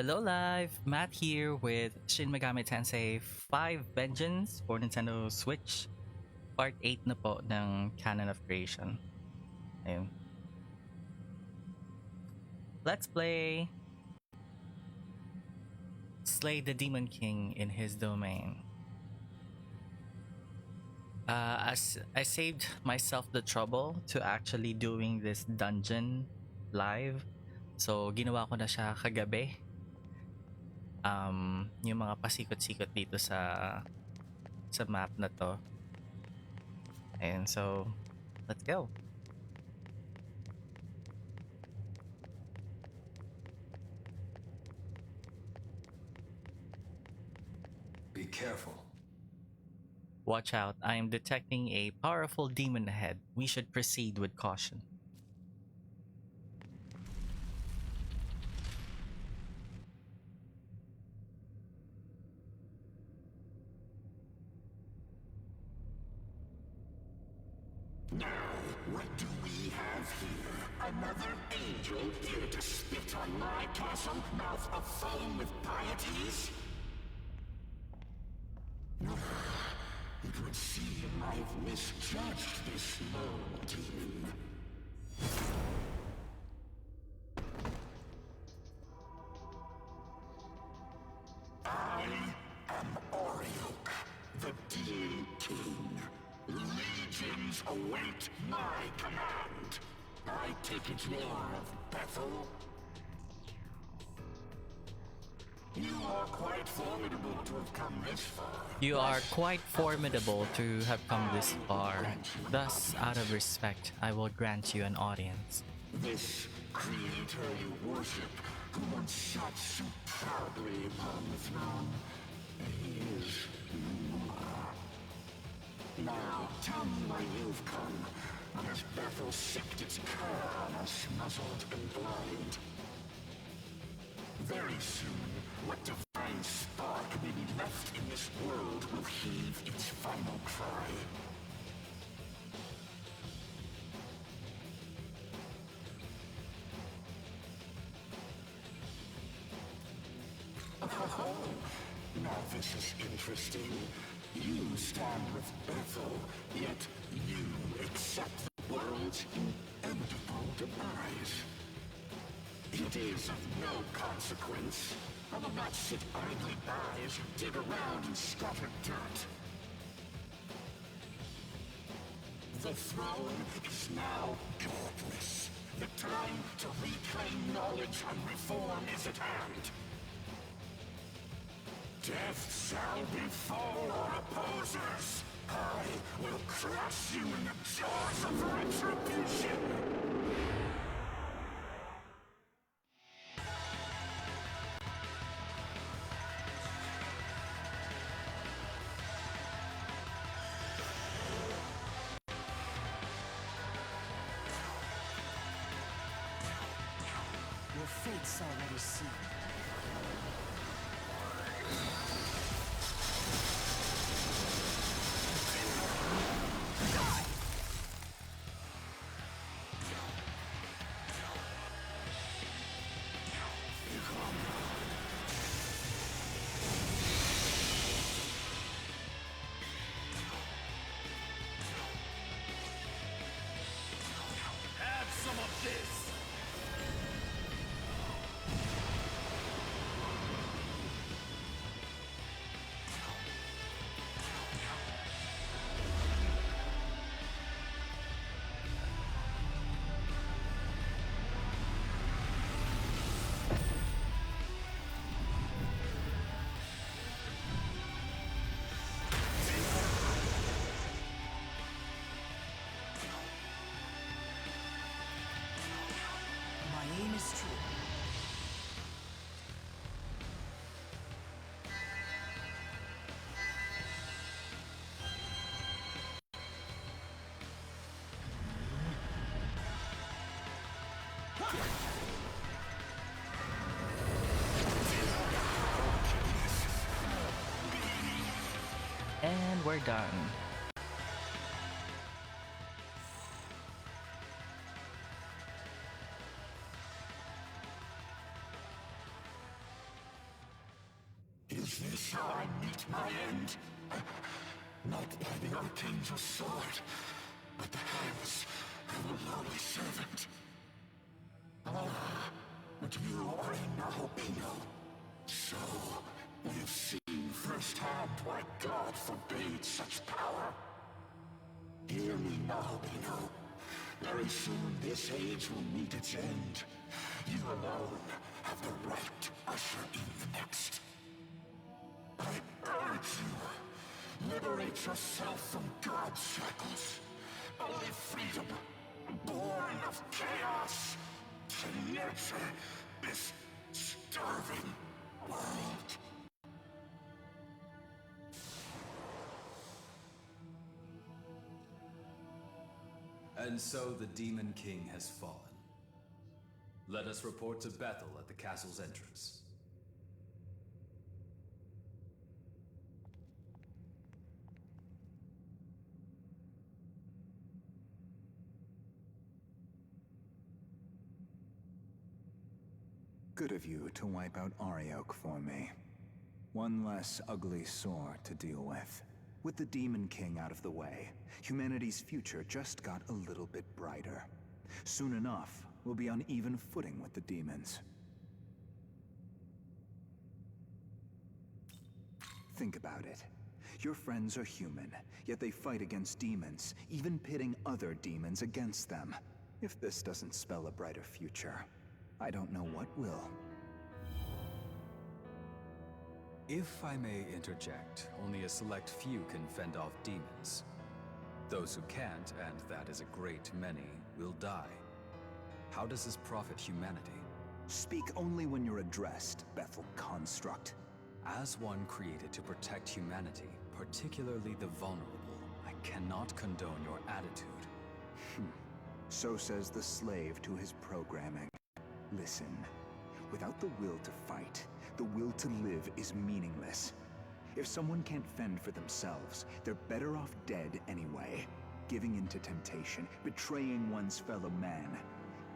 Hello Live! Matt here with SHIN MEGAMI TENSEI 5 Vengeance for Nintendo Switch. Part 8 na po ng Canon of Creation. Ayun. Let's play Slay the Demon King in his domain. As I saved myself the trouble to actually doing this dungeon live. So ginawa ko na siya kagabi. Yung mga pasikot-sikot dito sa map na to. And so, let's go. Be careful. Watch out, I am detecting a powerful demon ahead. We should proceed with caution. Now, what do we have here? Another angel here to spit on my castle, mouth aflame with pieties? It would seem I've misjudged this lone demon. I am Oriok, the Demon King. Legions await my command. I take it you're of Bethel? You are quite formidable to have come this far. You are quite formidable to have come this far. Thus, out of respect, I will grant you an audience. This creator you worship, who once sat so proudly upon the throne, he is no more. Now, tell me why you've come, and has Bethel sicked its cur on us, muzzled and blind? Very soon, what divine spark may be left in this world will heave its final cry. Oh, now this is interesting. You stand with Bethel, yet you accept the world's inevitable demise. It is of no consequence. I will not sit idly by as you dig around and scatter dirt. The throne is now yours. The time to reclaim knowledge and reform is at hand. Death shall befall our opposers. I will crush you in the jaws of retribution. Your fate's already sealed. Have some of this! My aim is true. And we're done. Is this how I meet my end? Not by the Archangel's sword, but the hands of a lowly servant. Ah, but you are a Nahobino. So, we've seen firsthand why God forbade such power. Hear me, Nahobino. Very soon this age will meet its end. You alone have the right to usher in the next. I urge you, liberate yourself from God's shackles. Only freedom, born of chaos, can nurture this starving world. And so the Demon King has fallen. Let us report to Bethel at the castle's entrance. Good of you to wipe out Ariok for me. One less ugly sore to deal with. With the Demon King out of the way, humanity's future just got a little bit brighter. Soon enough, we'll be on even footing with the demons. Think about it. Your friends are human, yet they fight against demons, even pitting other demons against them. If this doesn't spell a brighter future, I don't know what will. If I may interject, only a select few can fend off demons. Those who can't, and that is a great many, will die. How does this profit humanity? Speak only when you're addressed, Bethel Construct. As one created to protect humanity, particularly the vulnerable, I cannot condone your attitude. So says the slave to his programming. Listen, without the will to fight, the will to live is meaningless. If someone can't fend for themselves, they're better off dead anyway. Giving in to temptation, betraying one's fellow man.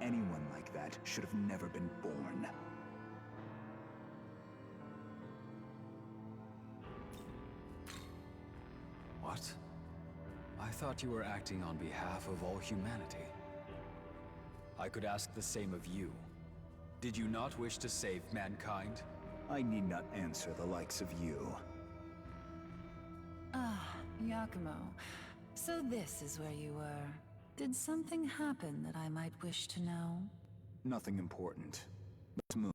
Anyone like that should have never been born. What? I thought you were acting on behalf of all humanity. I could ask the same of you. Did you not wish to save mankind? I need not answer the likes of you. Ah, Yakumo. So this is where you were. Did something happen that I might wish to know? Nothing important. Let's move.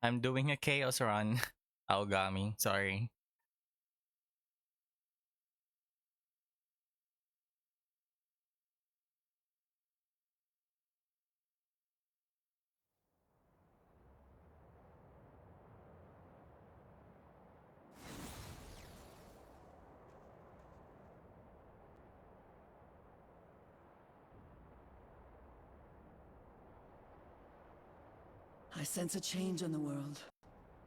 I'm doing a chaos run. Aogami, sorry. I sense a change in the world.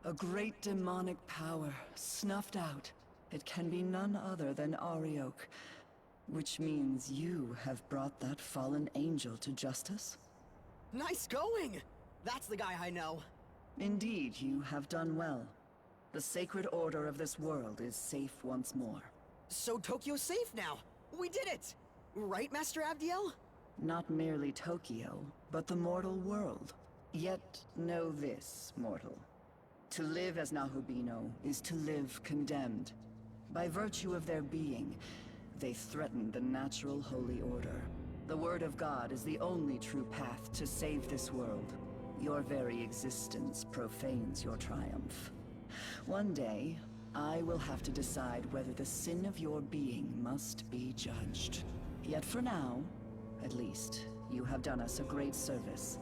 A great demonic power, snuffed out. It can be none other than Ariok. Which means you have brought that fallen angel to justice? Nice going! That's the guy I know. Indeed, you have done well. The sacred order of this world is safe once more. So Tokyo's safe now. We did it! Right, Master Abdiel? Not merely Tokyo, but the mortal world. Yet know this, mortal. To live as Nahobino is to live condemned. By virtue of their being, they threaten the natural holy order. The word of God is the only true path to save this world. Your very existence profanes your triumph. One day, I will have to decide whether the sin of your being must be judged. Yet for now, at least, you have done us a great service.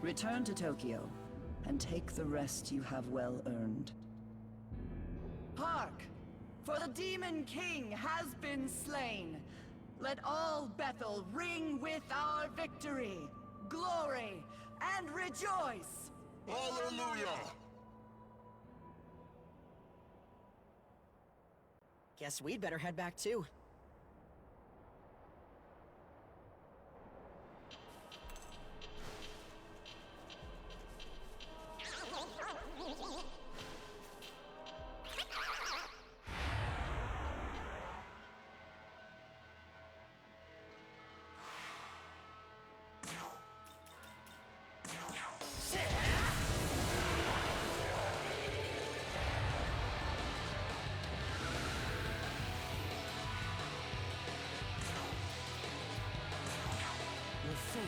Return to Tokyo, and take the rest you have well earned. Hark! For the Demon King has been slain! Let all Bethel ring with our victory, glory, and rejoice! Hallelujah! Guess we'd better head back too.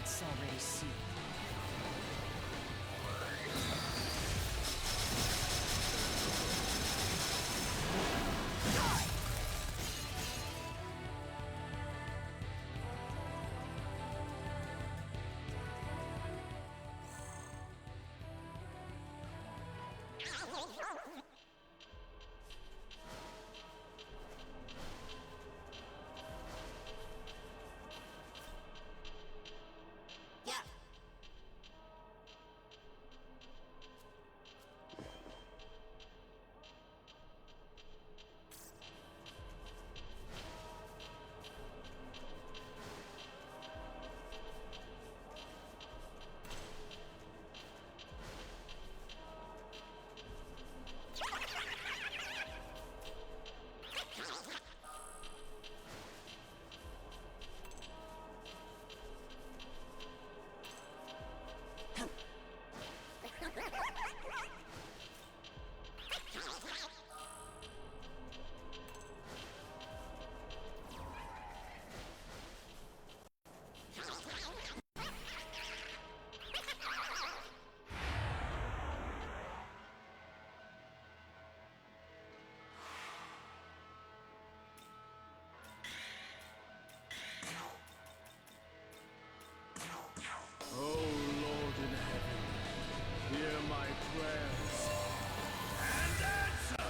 fate's already sealed. Oh, Lord in heaven, hear my prayers and answer!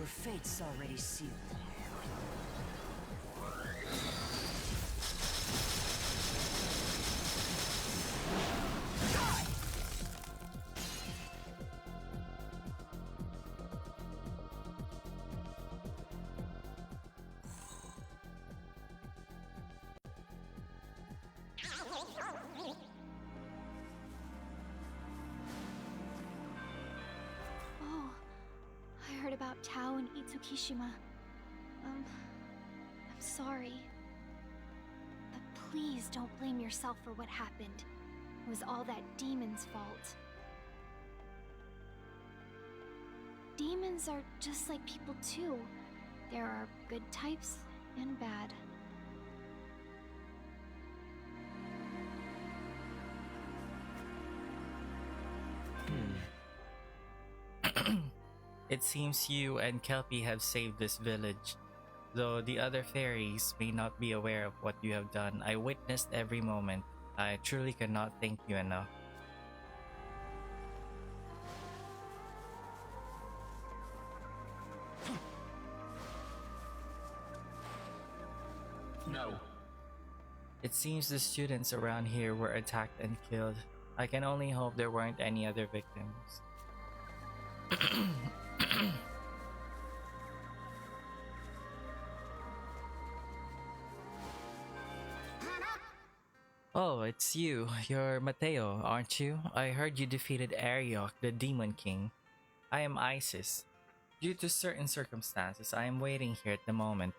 fate's already sealed. Oh, I heard about Tao and Itsukishima. I'm sorry. But please don't blame yourself for what happened. It was all that demon's fault. Demons are just like people too. There are good types and bad. It seems you and Kelpie have saved this village. Though the other fairies may not be aware of what you have done, I witnessed every moment. I truly cannot thank you enough. No. It seems the students around here were attacked and killed. I can only hope there weren't any other victims. Oh, it's you. You're Mateo, aren't you? I heard you defeated Ariok, the Demon King. I am Isis. Due to certain circumstances, I am waiting here at the moment.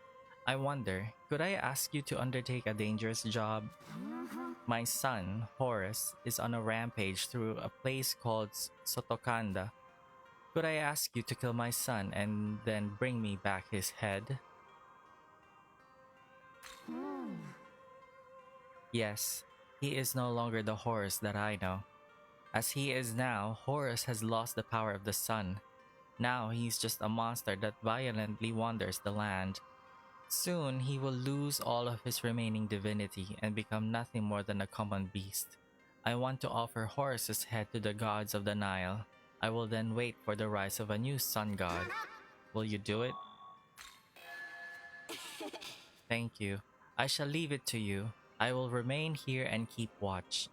I wonder, could I ask you to undertake a dangerous job? My son, Horus, is on a rampage through a place called Sotokanda. Could I ask you to kill my son and then bring me back his head? Yes, he is no longer the Horus that I know. As he is now, Horus has lost the power of the sun. Now he's just a monster that violently wanders the land. Soon he will lose all of his remaining divinity and become nothing more than a common beast. I want to offer Horus's head to the gods of the Nile. I will then wait for the rise of a new sun god. Will you do it? Thank you. I shall leave it to you. I will remain here and keep watch.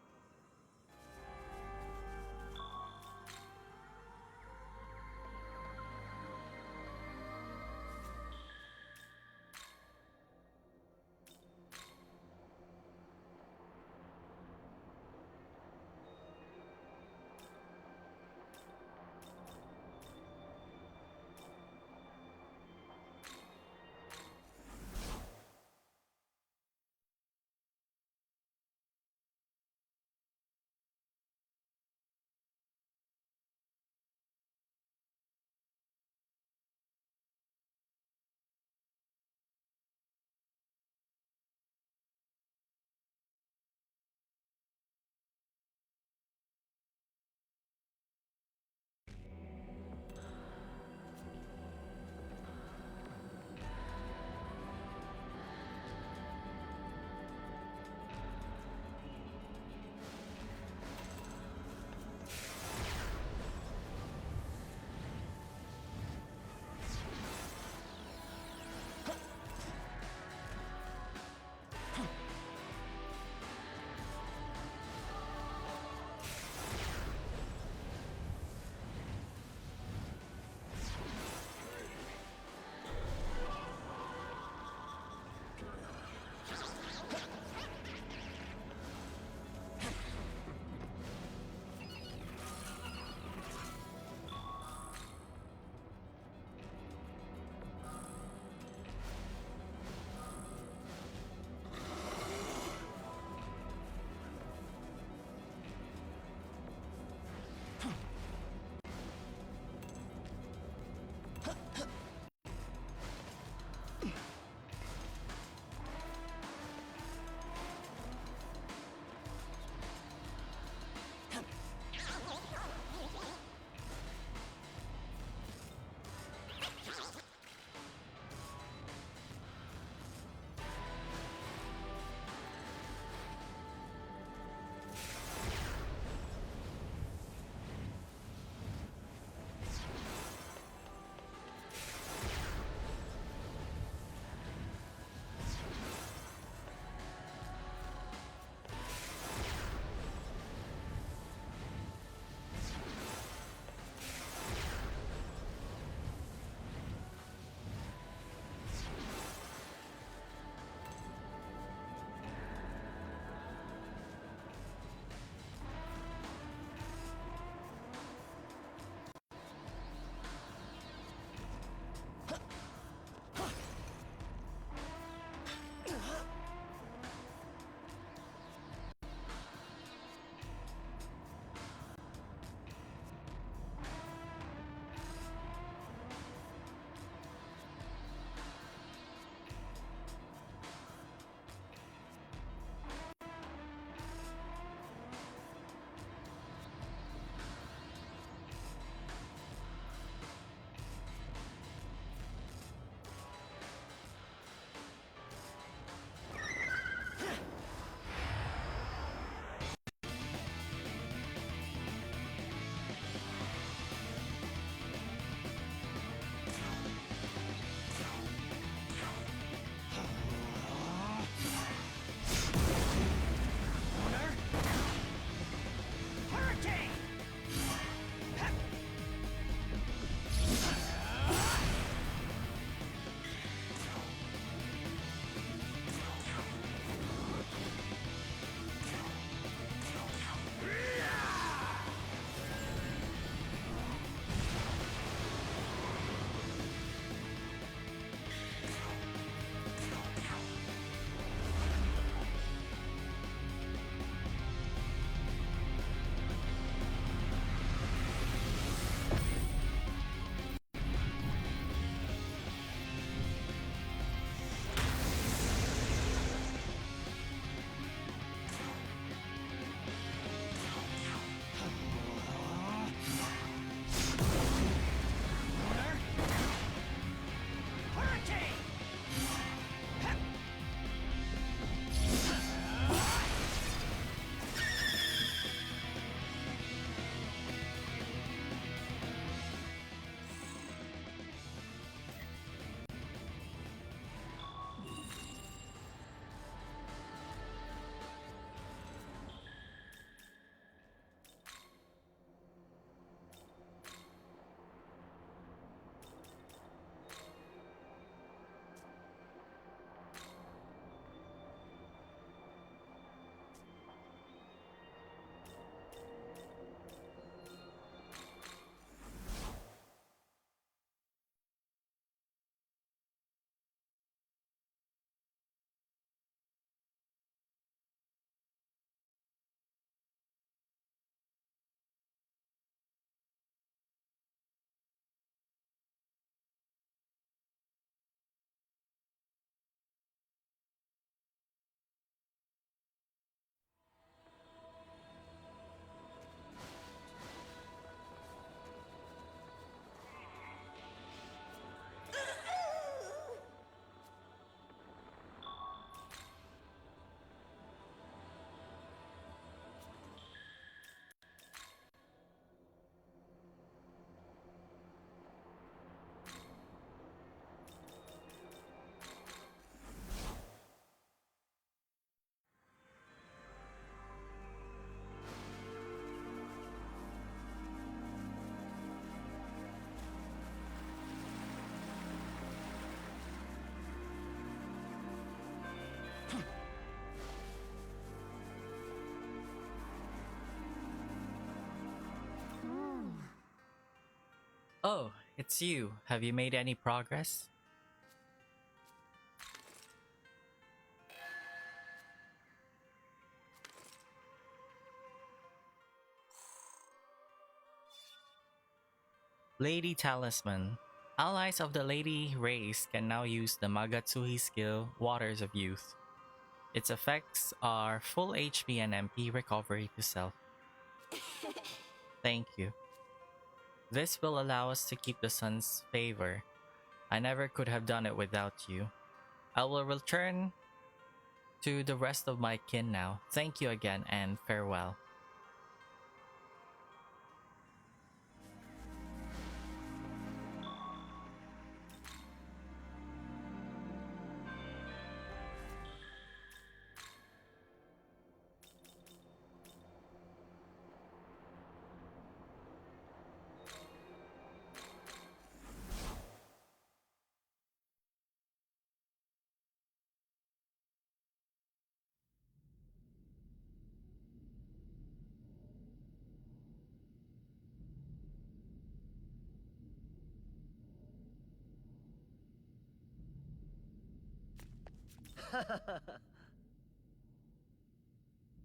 Oh, it's you. Have you made any progress? Lady Talisman. Allies of the Lady race can now use the Magatsuhi skill Waters of Youth. Its effects are full HP and MP recovery to self. Thank you. This will allow us to keep the sun's favor. I never could have done it without you. I will return to the rest of my kin now. Thank you again and farewell.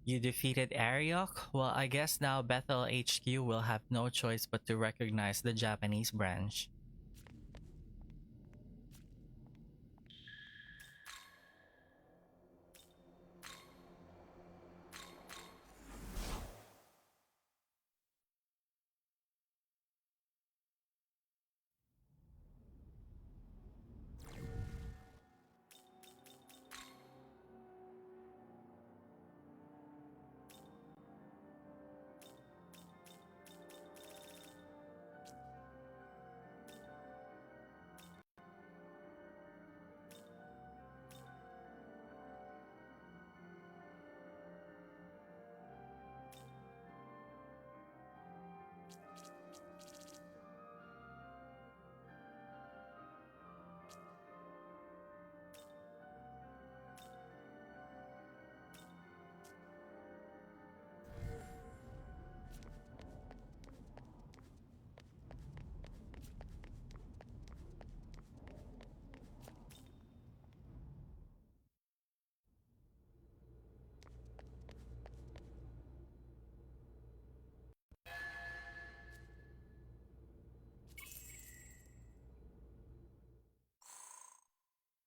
You defeated Ariok? Well, I guess now Bethel HQ will have no choice but to recognize the Japanese branch.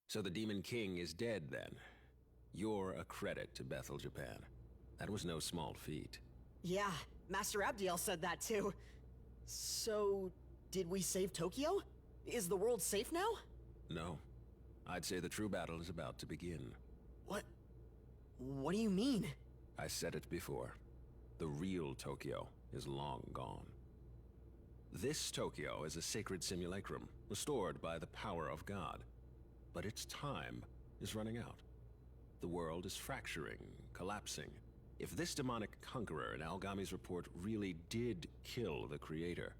So the Demon King is dead then. You're a credit to Bethel, Japan. That was no small feat. Yeah, Master Abdiel said that too. So, did we save Tokyo? Is the world safe now? No. I'd say the true battle is about to begin. What do you mean? I said it before. The real Tokyo is long gone. This Tokyo is a sacred simulacrum, restored by the power of God. But its time is running out. The world is fracturing, collapsing. If this demonic conqueror in Algami's report really did kill the Creator,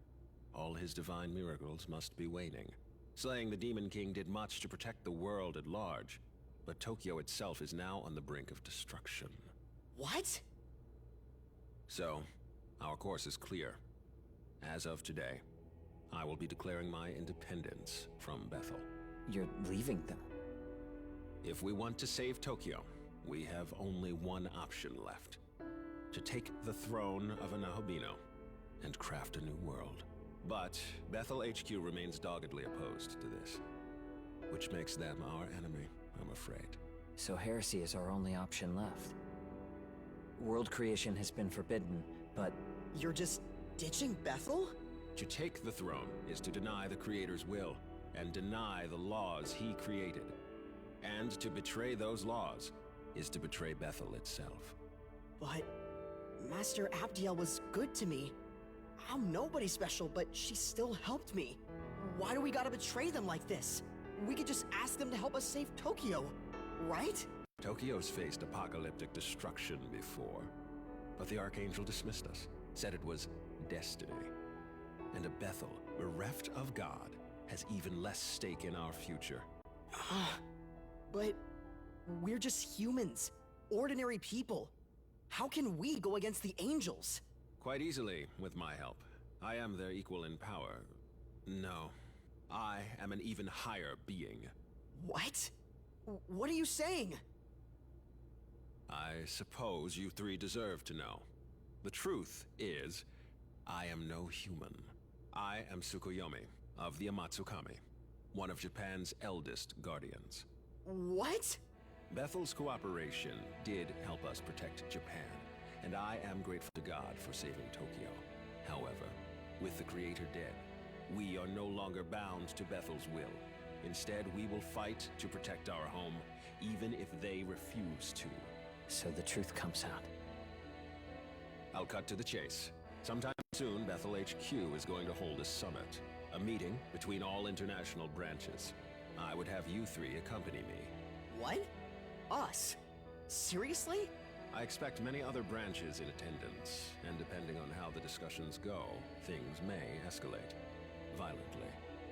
all his divine miracles must be waning. Slaying the Demon King did much to protect the world at large, but Tokyo itself is now on the brink of destruction. What? So, our course is clear. As of today, I will be declaring my independence from Bethel. You're leaving them? If we want to save Tokyo, we have only one option left. To take the throne of a Nahobino and craft a new world. But Bethel HQ remains doggedly opposed to this, which makes them our enemy, I'm afraid. So heresy is our only option left. World creation has been forbidden, but... You're just ditching Bethel? To take the throne is to deny the Creator's will, and deny the laws he created. And to betray those laws is to betray Bethel itself. But Master Abdiel was good to me. I'm nobody special, but she still helped me. Why do we gotta betray them like this? We could just ask them to help us save Tokyo, right? Tokyo's faced apocalyptic destruction before, but the Archangel dismissed us, said it was destiny. And a Bethel bereft of God has even less stake in our future. But we're just humans, ordinary people. How can we go against the angels? Quite easily, with my help. I am their equal in power. No. I am an even higher being. What? What are you saying? I suppose you three deserve to know. The truth is, I am no human. I am Tsukuyomi of the Amatsukami, one of Japan's eldest guardians. What? Bethel's cooperation did help us protect Japan, and I am grateful to God for saving Tokyo. However, with the Creator dead, we are no longer bound to Bethel's will. Instead, we will fight to protect our home, even if they refuse to. So the truth comes out. I'll cut to the chase. Sometime soon, Bethel HQ is going to hold a summit. A meeting between all international branches. I would have you three accompany me. What? Us? Seriously? I expect many other branches in attendance, and depending on how the discussions go, things may escalate violently.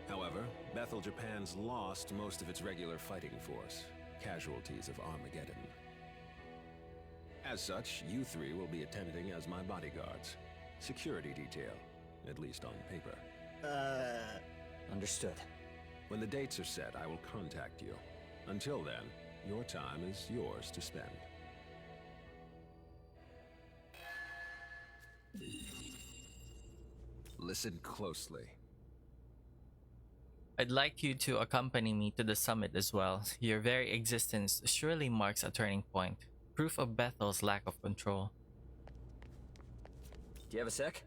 However, Bethel Japan's lost most of its regular fighting force, casualties of Armageddon. As such, you three will be attending as my bodyguards. Security detail, at least on paper. Understood. When the dates are set, I will contact you. Until then, your time is yours to spend. Listen closely. I'd like you to accompany me to the summit as well. Your very existence surely marks a turning point. Proof of Bethel's lack of control. Do you have a sec?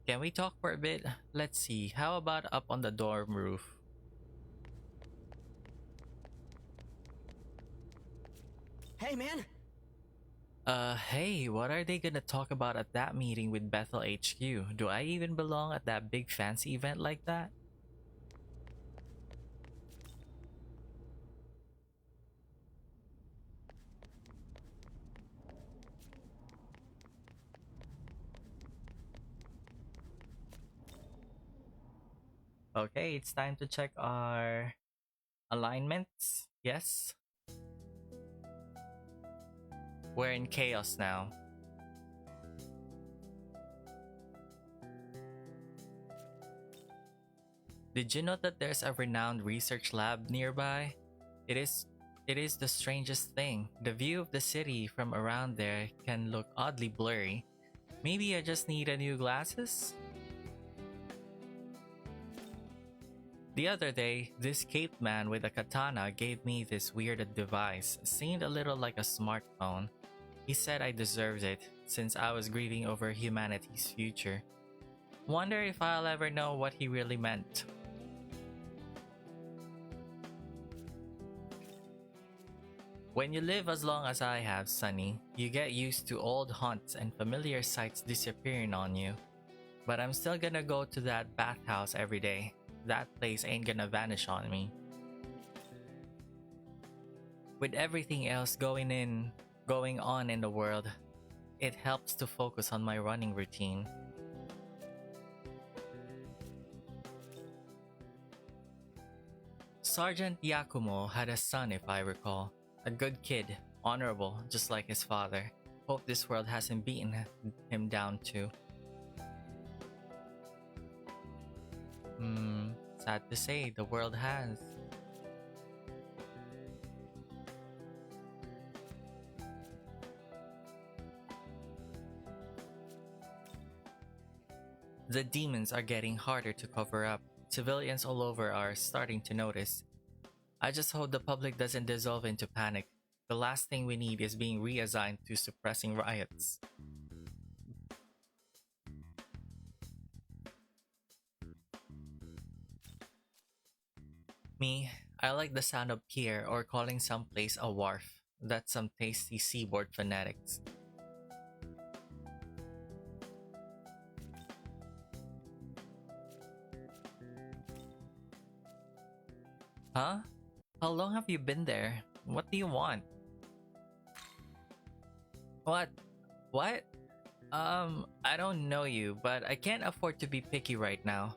Can we talk for a bit? Let's see, how about up on the dorm roof? Hey, man! Hey, what are they gonna talk about at that meeting with Bethel HQ? Do I even belong at that big fancy event like that? Okay, it's time to check our alignments. Yes. We're in chaos now. Did you know that there's a renowned research lab nearby? It is the strangest thing. The view of the city from around there can look oddly blurry. Maybe I just need a new glasses? The other day, this caped man with a katana gave me this weird device. Seemed a little like a smartphone. He said I deserved it, since I was grieving over humanity's future. Wonder if I'll ever know what he really meant. When you live as long as I have, Sonny, you get used to old haunts and familiar sights disappearing on you. But I'm still gonna go to that bathhouse every day. That place ain't gonna vanish on me. With everything else going on in the world, it helps to focus on my running routine. Sergeant Yakumo had a son, if I recall. A good kid, honorable, just like his father. Hope this world hasn't beaten him down too. Sad to say, the world has. The demons are getting harder to cover up. Civilians all over are starting to notice. I just hope the public doesn't dissolve into panic. The last thing we need is being reassigned to suppressing riots. Me, I like the sound of pier or calling some place a wharf. That's some tasty seaboard phonetics. Huh? How long have you been there? What do you want? What? What? I don't know you, but I can't afford to be picky right now.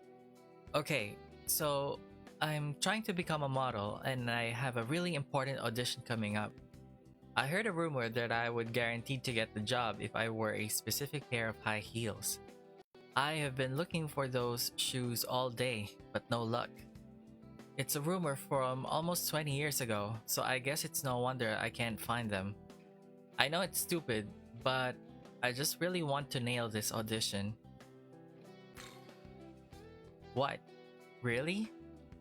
Okay, so I'm trying to become a model and I have a really important audition coming up. I heard a rumor that I would guarantee to get the job if I wore a specific pair of high heels. I have been looking for those shoes all day, but no luck. It's a rumor from almost 20 years ago, so I guess it's no wonder I can't find them. I know it's stupid, but I just really want to nail this audition. What? Really?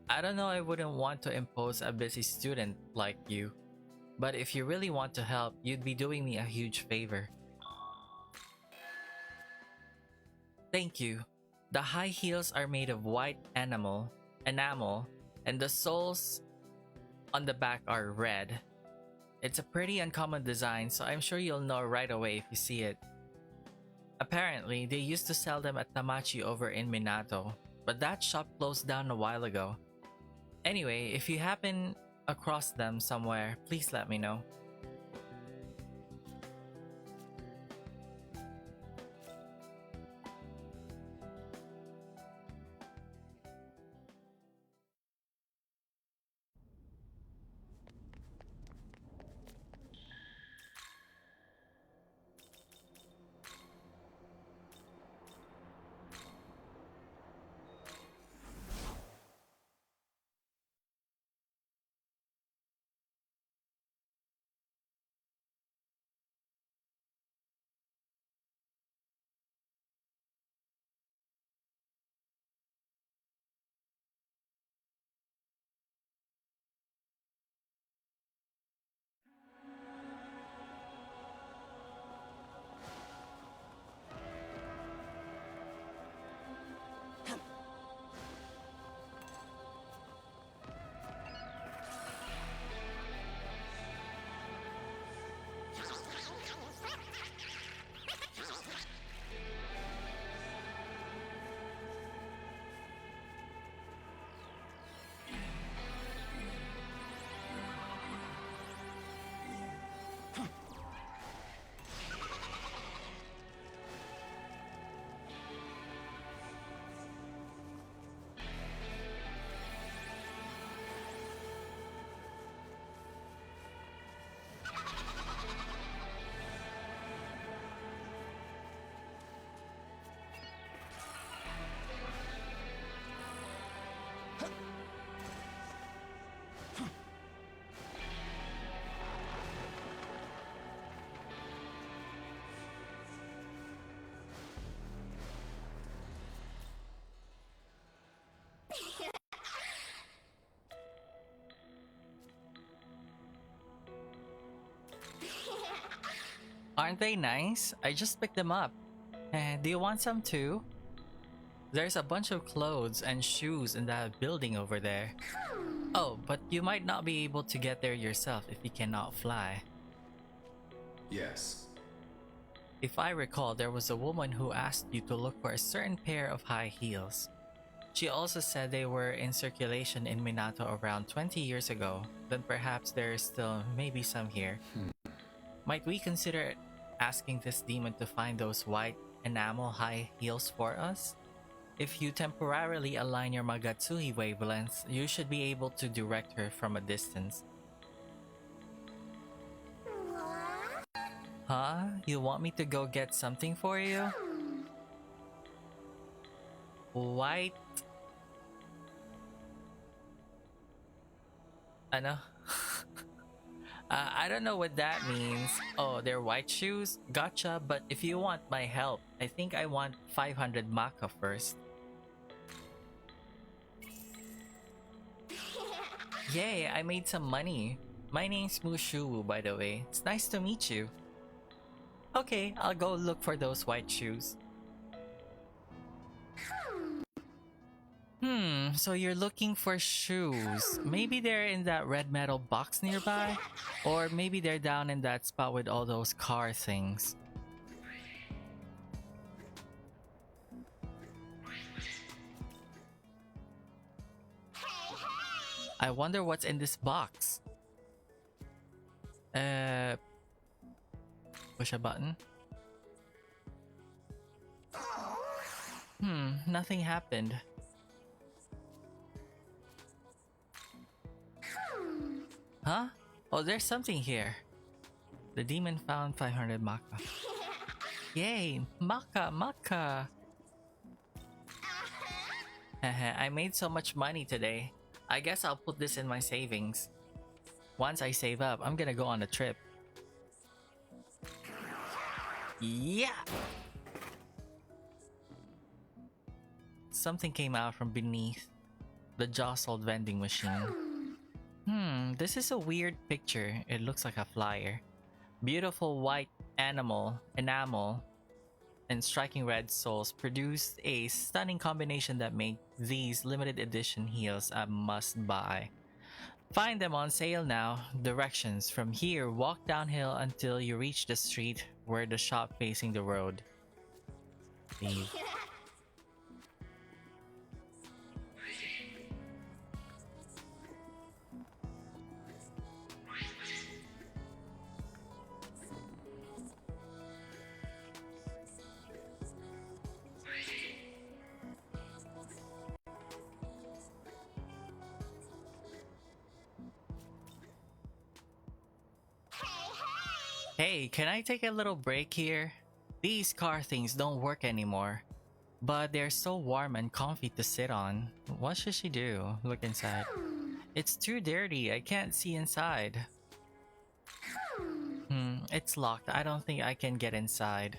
I don't know, I wouldn't want to impose a busy student like you. But if you really want to help, you'd be doing me a huge favor. Thank you. The high heels are made of white enamel, and the soles on the back are red. It's a pretty uncommon design, so I'm sure you'll know right away if you see it. Apparently, they used to sell them at Tamachi over in Minato, but that shop closed down a while ago. Anyway, if you happen across them somewhere, please let me know. Aren't they nice? I just picked them up. Do you want some too? There's a bunch of clothes and shoes in that building over there. Oh, but you might not be able to get there yourself if you cannot fly. Yes. If I recall, there was a woman who asked you to look for a certain pair of high heels. She also said they were in circulation in Minato around 20 years ago. Then perhaps there's still maybe some here. Might we consider asking this demon to find those white enamel high heels for us? If you temporarily align your Magatsuhi wavelengths, you should be able to direct her from a distance. Huh? You want me to go get something for you? White... Ano? I don't know what that means. Oh, they're white shoes? Gotcha, but if you want my help, I think I want 500 Maka first. Yay, I made some money. My name's Mushu, by the way. It's nice to meet you. Okay, I'll go look for those white shoes. So you're looking for shoes. Maybe they're in that red metal box nearby? Or maybe they're down in that spot with all those car things. I wonder what's in this box. Push a button. Nothing happened. Huh? Oh, there's something here. The demon found 500 Maka. Yay! Maka! Maka! I made so much money today. I guess I'll put this in my savings. Once I save up, I'm gonna go on a trip. Yeah! Something came out from beneath the jostled vending machine. This is a weird picture. It looks like a flyer. Beautiful white enamel and striking red soles produced a stunning combination that made these limited edition heels a must-buy. Find them on sale now. Directions: from here, walk downhill until you reach the street where the shop facing the road. Leave. Hey, can I take a little break here? These car things don't work anymore, but they're so warm and comfy to sit on. What should she do? Look inside. It's too dirty. I can't see inside. It's locked. I don't think I can get inside.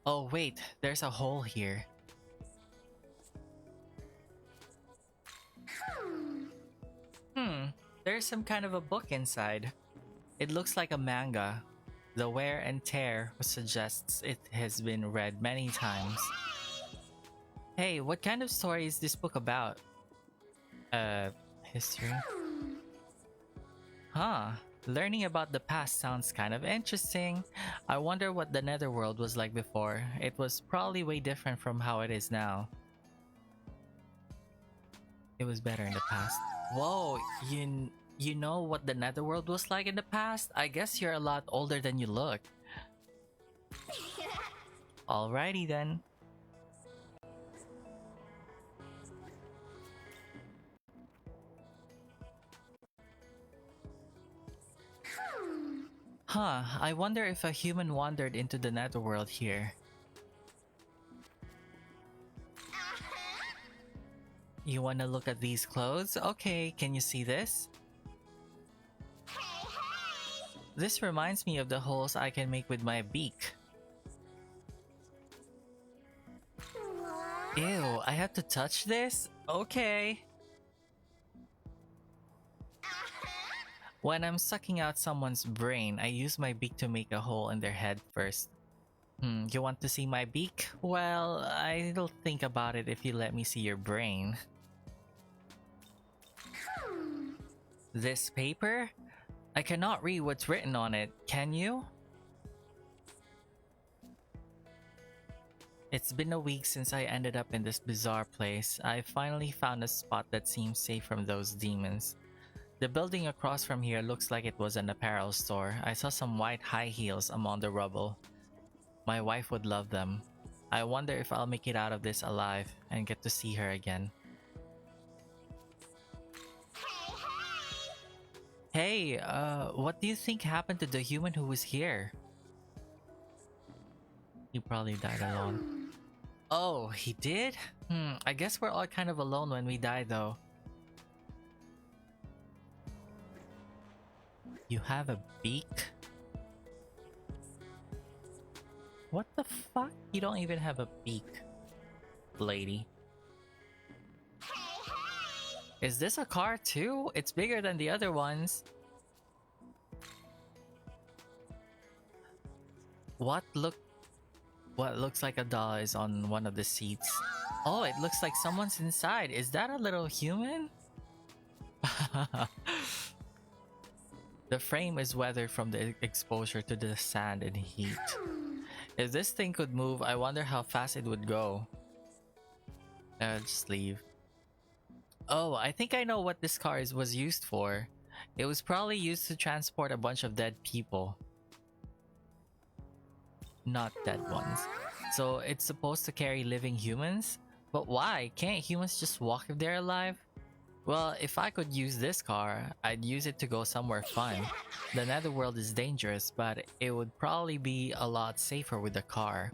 Oh wait, there's a hole here. There's some kind of a book inside. It looks like a manga. The wear and tear suggests it has been read many times. Hey, what kind of story is this book about? History? Huh. Learning about the past sounds kind of interesting. I wonder what the Netherworld was like before. It was probably way different from how it is now. It was better in the past. Whoa, you know what the Netherworld was like in the past? I guess you're a lot older than you look. Alrighty then. Huh, I wonder if a human wandered into the Netherworld here. You wanna look at these clothes? Okay, can you see this? This reminds me of the holes I can make with my beak. Ew, I have to touch this? Okay. When I'm sucking out someone's brain, I use my beak to make a hole in their head first. You want to see my beak? Well, I'll think about it if you let me see your brain. This paper? I cannot read what's written on it, can you? It's been a week since I ended up in this bizarre place. I finally found a spot that seems safe from those demons. The building across from here looks like it was an apparel store. I saw some white high heels among the rubble. My wife would love them. I wonder if I'll make it out of this alive and get to see her again. Hey, what do you think happened to the human who was here? He probably died alone. Oh, he did? I guess we're all kind of alone when we die though. You have a beak? What the fuck? You don't even have a beak, lady. Is this a car too? It's bigger than the other ones. What looks like a doll is on one of the seats. Oh, it looks like someone's inside. Is that a little human? The frame is weathered from the exposure to the sand and heat. If this thing could move, I wonder how fast it would go. Just leave. Oh, I think I know what this car was used for. It was probably used to transport a bunch of dead people. Not dead ones. So it's supposed to carry living humans? But why? Can't humans just walk if they're alive? Well, if I could use this car, I'd use it to go somewhere fun. The Netherworld is dangerous, but it would probably be a lot safer with a car.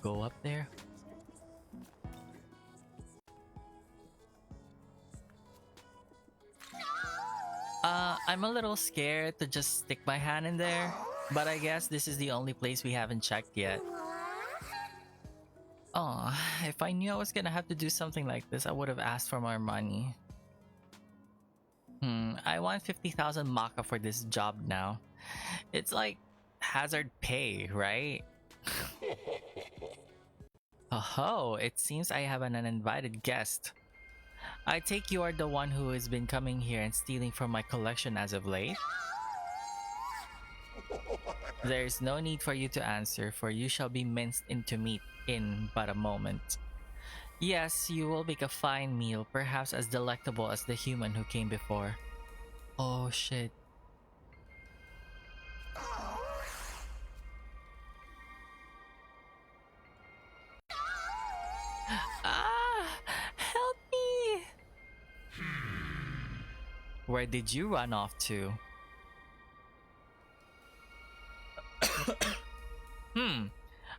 go up there? I'm a little scared to just stick my hand in there, but I guess this is the only place we haven't checked yet. Oh, if I knew I was gonna have to do something like this, I would have asked for more money. I want 50,000 Maka for this job now. It's like hazard pay, right? Oh, it seems I have an uninvited guest. I take you are the one who has been coming here and stealing from my collection as of late? There is no need for you to answer, for you shall be minced into meat in but a moment. Yes, you will make a fine meal, perhaps as delectable as the human who came before. Oh shit. Ah! Help me! Where did you run off to?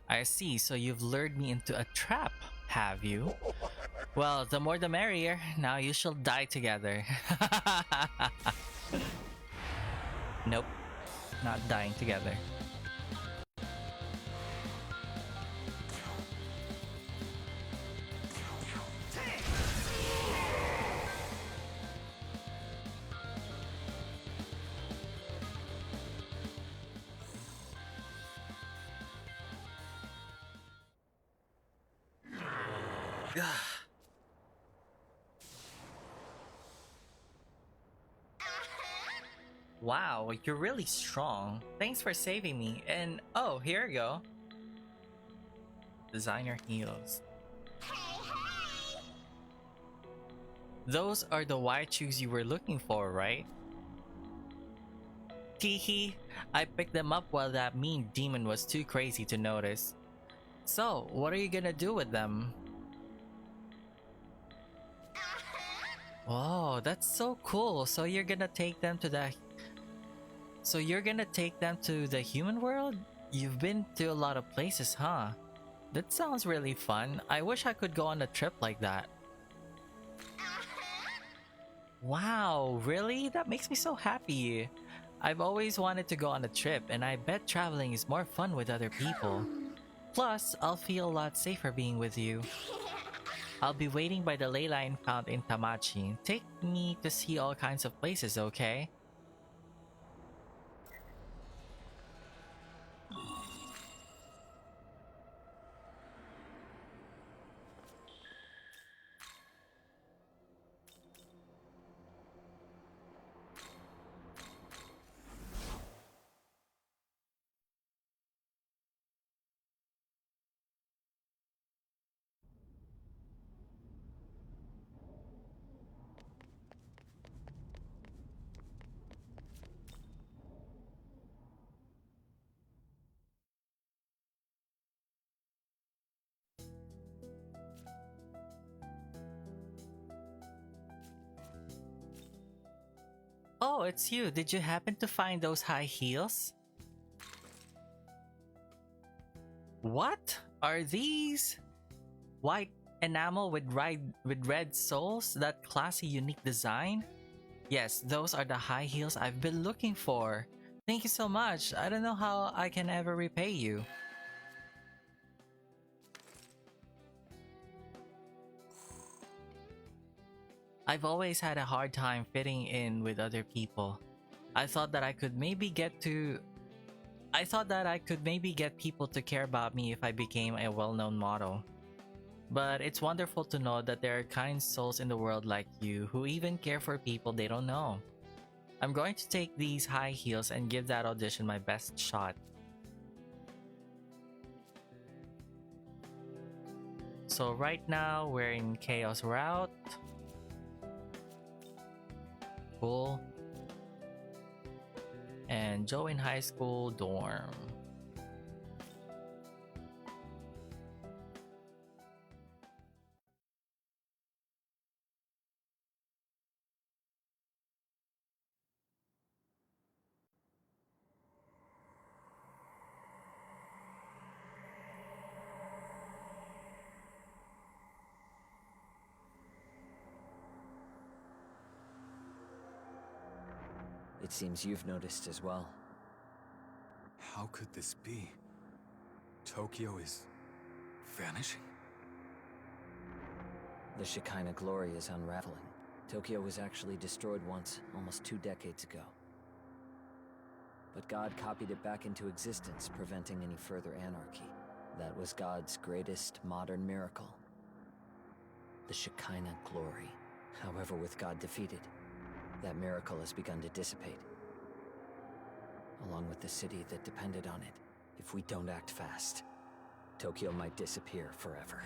I see, so you've lured me into a trap, have you? Well, the more the merrier. Now you shall die together. Nope, not dying together. Wow, you're really strong. Thanks for saving me. And oh, here you go. Designer heels. Those are the white shoes you were looking for, right? Teehee, I picked them up while that mean demon was too crazy to notice. So, what are you gonna do with them? Oh, that's so cool. So you're gonna take them to the human world? You've been to a lot of places, huh? That sounds really fun. I wish I could go on a trip like that. Wow, really? That makes me so happy. I've always wanted to go on a trip, and I bet traveling is more fun with other people. Plus, I'll feel a lot safer being with you. I'll be waiting by the ley line found in Tamachi. Take me to see all kinds of places, okay? Oh, it's you. Did you happen to find those high heels? What are these? White enamel with red soles? That classy, unique design? Yes, those are the high heels I've been looking for. Thank you so much. I don't know how I can ever repay you. I've always had a hard time fitting in with other people. I thought that I could maybe get people to care about me if I became a well-known model. But it's wonderful to know that there are kind souls in the world like you who even care for people they don't know. I'm going to take these high heels and give that audition my best shot. So right now we're in Chaos Route. Cool. And Joe in high school dorm. It seems you've noticed as well. How could this be? Tokyo is vanishing? The Shekinah glory is unraveling. Tokyo was actually destroyed once, almost 2 decades ago. But God copied it back into existence, preventing any further anarchy. That was God's greatest modern miracle. The Shekinah glory. However, with God defeated, that miracle has begun to dissipate. Along with the city that depended on it. If we don't act fast, Tokyo might disappear forever.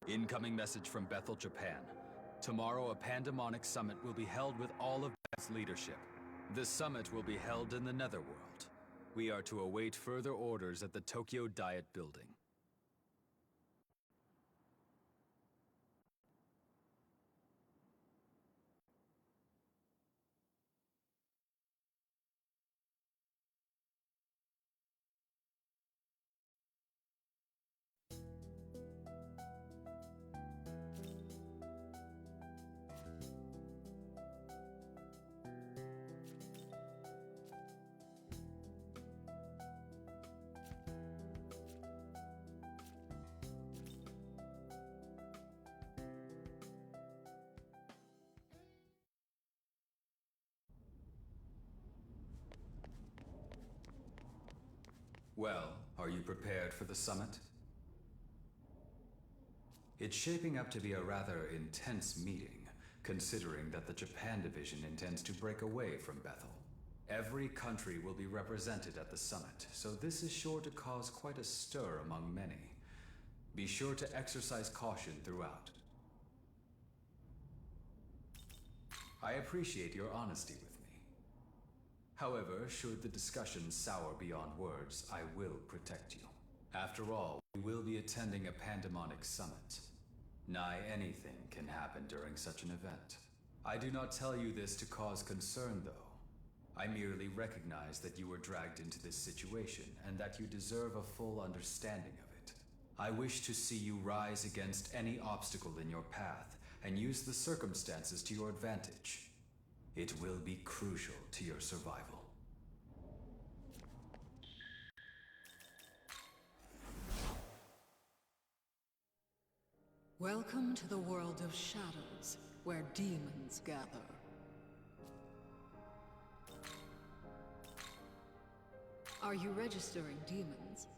Incoming message from Bethel, Japan. Tomorrow a pandemonic summit will be held with all of its leadership. The summit will be held in the Netherworld. We are to await further orders at the Tokyo Diet Building. Well, are you prepared for the summit? It's shaping up to be a rather intense meeting, considering that the Japan division intends to break away from Bethel. Every country will be represented at the summit, so this is sure to cause quite a stir among many. Be sure to exercise caution throughout. I appreciate your honesty with me. However, should the discussion sour beyond words, I will protect you. After all, we will be attending a pandemonic summit. Nigh anything can happen during such an event. I do not tell you this to cause concern, though. I merely recognize that you were dragged into this situation, and that you deserve a full understanding of it. I wish to see you rise against any obstacle in your path, and use the circumstances to your advantage. It will be crucial to your survival. Welcome to the world of shadows, where demons gather. Are you registering demons?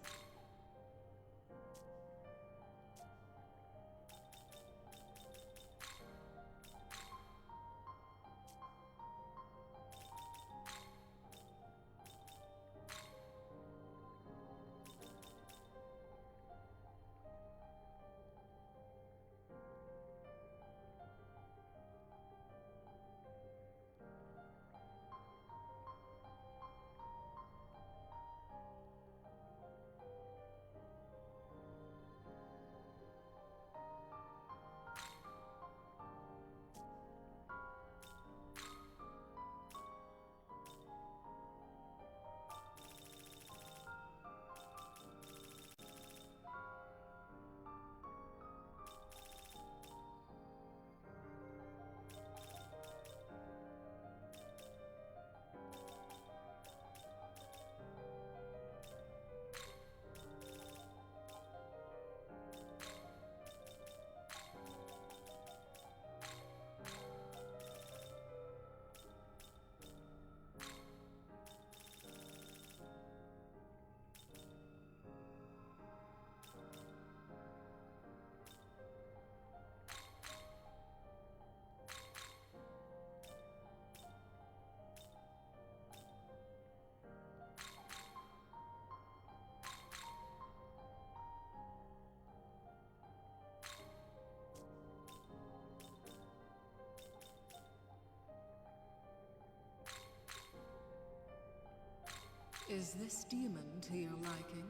Is this demon to your liking?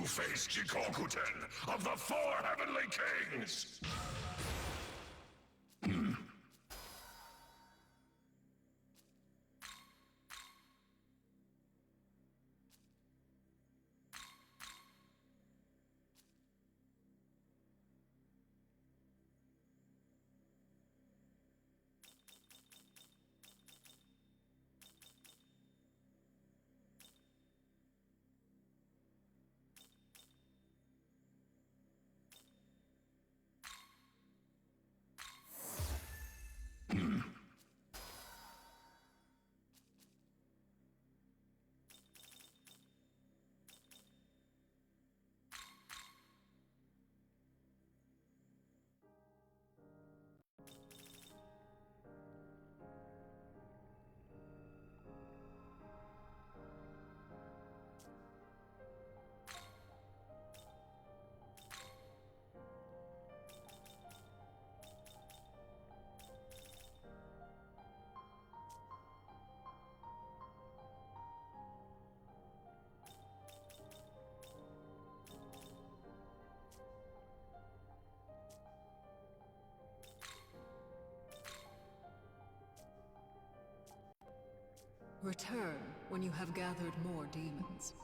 You face Jikokuten of the Four Heavenly Kings! Return when you have gathered more demons.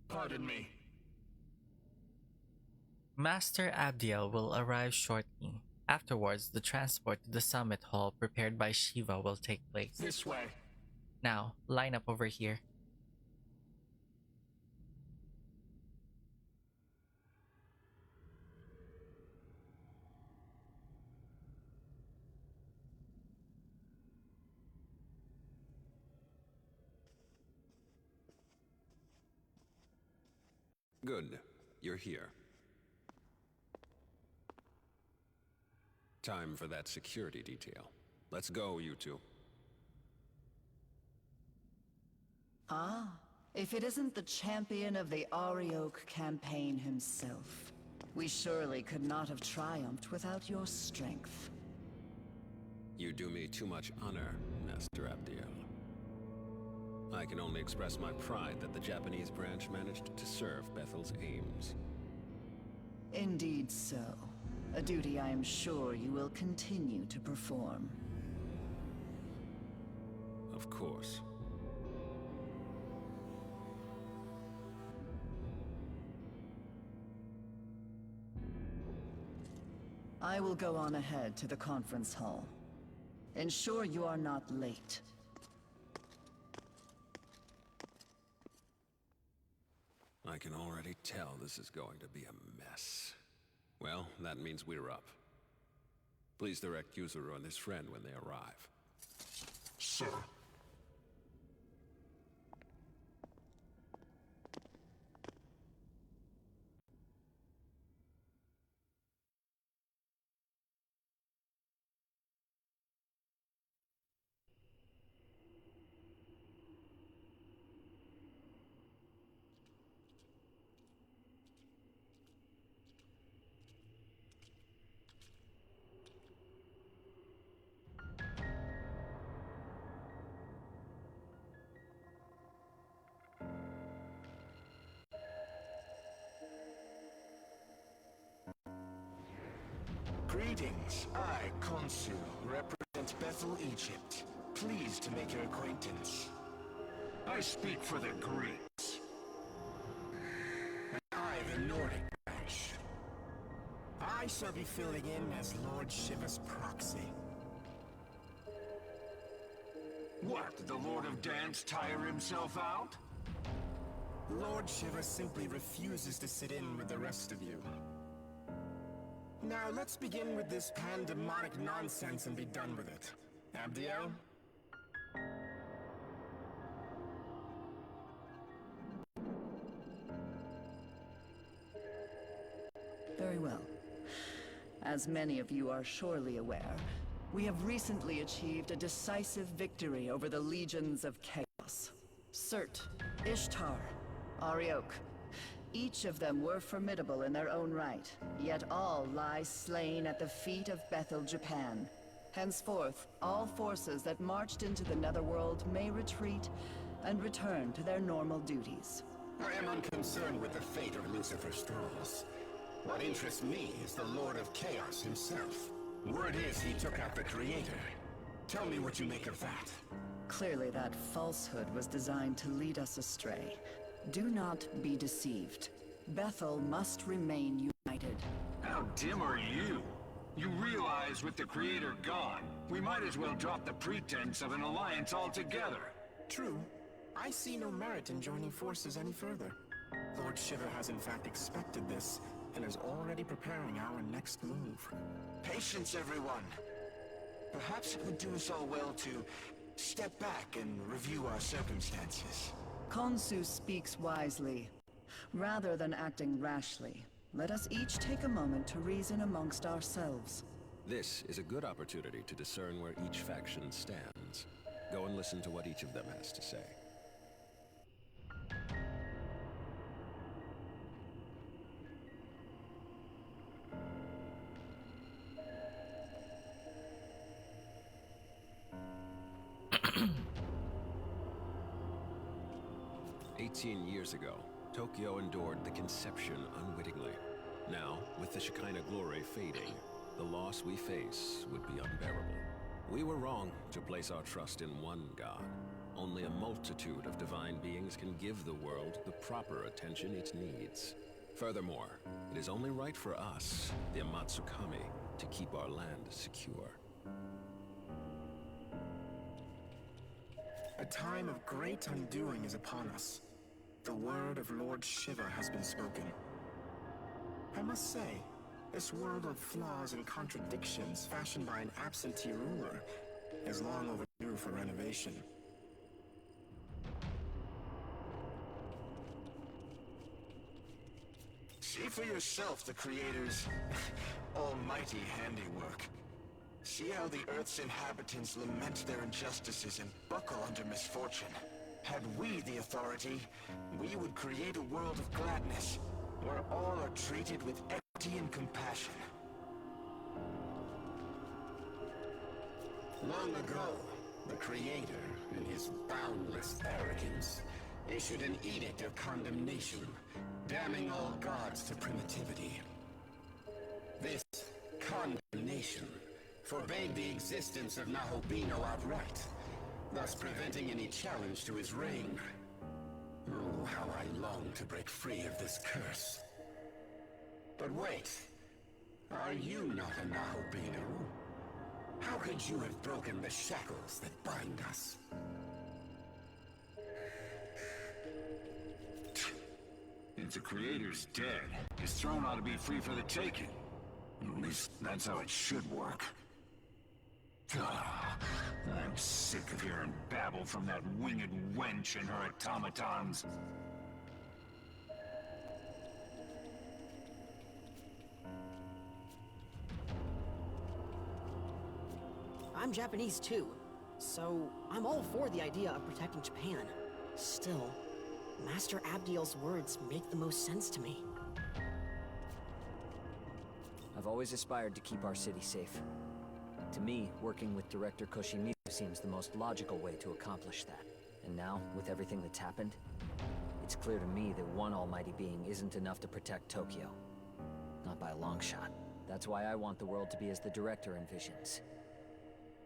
Pardon me. Master Abdiel will arrive shortly. Afterwards, the transport to the summit hall prepared by Shiva will take place. This way. Now, line up over here. Good. You're here. Time for that security detail. Let's go, you two. Ah, if it isn't the champion of the Arioch campaign himself. We surely could not have triumphed without your strength. You do me too much honor, Master Abdiel. I can only express my pride that the Japanese branch managed to serve Bethel's aims. Indeed so. A duty I am sure you will continue to perform. Of course. I will go on ahead to the conference hall. Ensure you are not late. I can already tell this is going to be a mess. Well, that means we're up. Please direct Yuzuru and his friend when they arrive. Sir. Greetings. I, Consul, represent Bethel, Egypt. Pleased to make your acquaintance. I speak for the Greeks. And I, the Nordic branch. I shall be filling in as Lord Shiva's proxy. What, did the Lord of Dance tire himself out? Lord Shiva simply refuses to sit in with the rest of you. Now let's begin with this pandemonic nonsense and be done with it. Abdiel? Very well. As many of you are surely aware, We have recently achieved a decisive victory over the legions of chaos. Surt, Ishtar, Ariok. Each of them were formidable in their own right, yet all lie slain at the feet of Bethel, Japan. Henceforth, all forces that marched into the Netherworld may retreat and return to their normal duties. I am unconcerned with the fate of Lucifer's thralls. What interests me is the Lord of Chaos himself. Word is he took out the Creator. Tell me what you make of that. Clearly that falsehood was designed to lead us astray. Do not be deceived. Bethel must remain united. How dim are you? You realize with the Creator gone, we might as well drop the pretense of an alliance altogether. True. I see no merit in joining forces any further. Lord Shiva has in fact expected this, and is already preparing our next move. Patience, everyone. Perhaps it would do us all well to step back and review our circumstances. Khonsu speaks wisely. Rather than acting rashly, let us each take a moment to reason amongst ourselves. This is a good opportunity to discern where each faction stands. Go and listen to what each of them has to say. Years ago, Tokyo endured the conception unwittingly. Now, with the Shekinah glory fading, the loss we face would be unbearable. We were wrong to place our trust in one God. Only a multitude of divine beings can give the world the proper attention it needs. Furthermore, it is only right for us, the Amatsukami, to keep our land secure. A time of great undoing is upon us. The word of Lord Shiva has been spoken. I must say, this world of flaws and contradictions fashioned by an absentee ruler is long overdue for renovation. See for yourself the Creator's almighty handiwork. See how the Earth's inhabitants lament their injustices and buckle under misfortune. Had we the authority, we would create a world of gladness, where all are treated with equity and compassion. Long ago, the Creator, in his boundless arrogance, issued an edict of condemnation, damning all gods to primitivity. This condemnation forbade the existence of Nahobino outright, thus preventing any challenge to his reign. Oh, how I long to break free of this curse. But wait, are you not a Nahobino? How could you have broken the shackles that bind us? If the Creator's dead, his throne ought to be free for the taking. At least that's how it should work. I'm sick of hearing babble from that winged wench and her automatons. I'm Japanese too, so I'm all for the idea of protecting Japan. Still, Master Abdiel's words make the most sense to me. I've always aspired to keep our city safe. To me, working with Director Koshimizu seems the most logical way to accomplish that. And now, with everything that's happened, it's clear to me that one almighty being isn't enough to protect Tokyo. Not by a long shot. That's why I want the world to be as the Director envisions.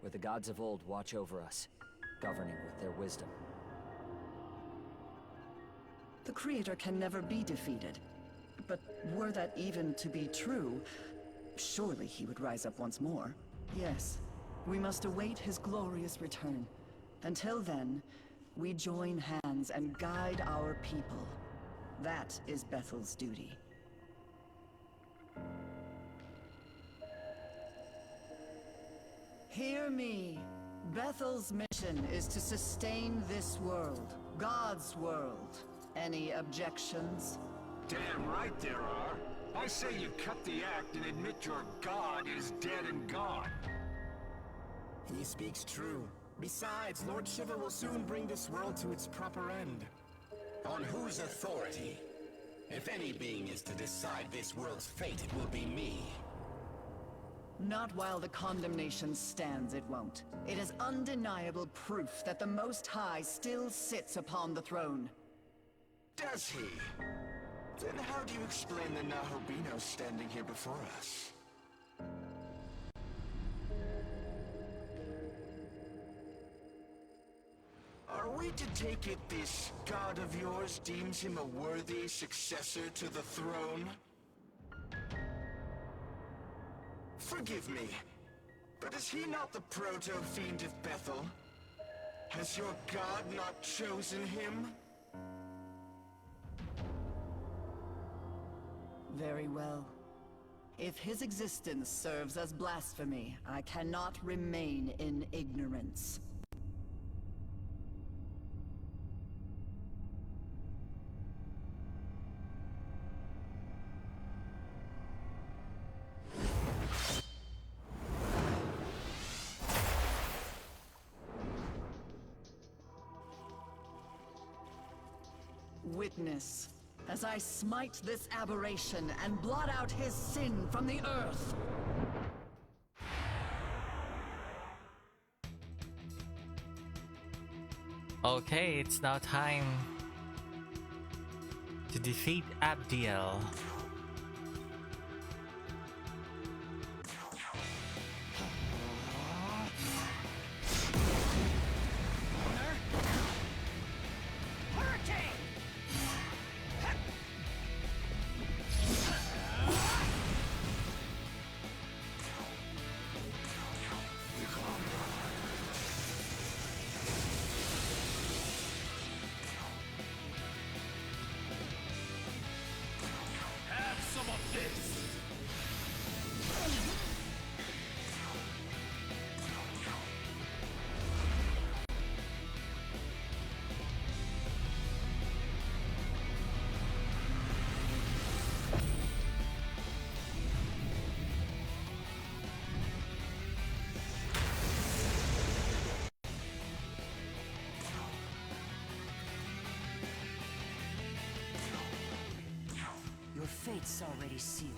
Where the gods of old watch over us, governing with their wisdom. The Creator can never be defeated. But were that even to be true, surely he would rise up once more. Yes, we must await his glorious return. Until then, we join hands and guide our people. That is Bethel's duty. Hear me. Bethel's mission is to sustain this world, God's world. Any objections? Damn right there are. I say you cut the act and admit your god is dead and gone. He speaks true. Besides, Lord Shiva will soon bring this world to its proper end. On whose authority? If any being is to decide this world's fate, it will be me. Not while the condemnation stands, it won't. It is undeniable proof that the Most High still sits upon the throne. Does he? Then how do you explain the Nahobino standing here before us? Are we to take it this god of yours deems him a worthy successor to the throne? Forgive me, but is he not the proto-fiend of Bethel? Has your god not chosen him? Very well. If his existence serves as blasphemy, I cannot remain in ignorance. Witness, as I smite this aberration and blot out his sin from the earth. Okay, it's now time to defeat Abdiel. Your fate's already sealed.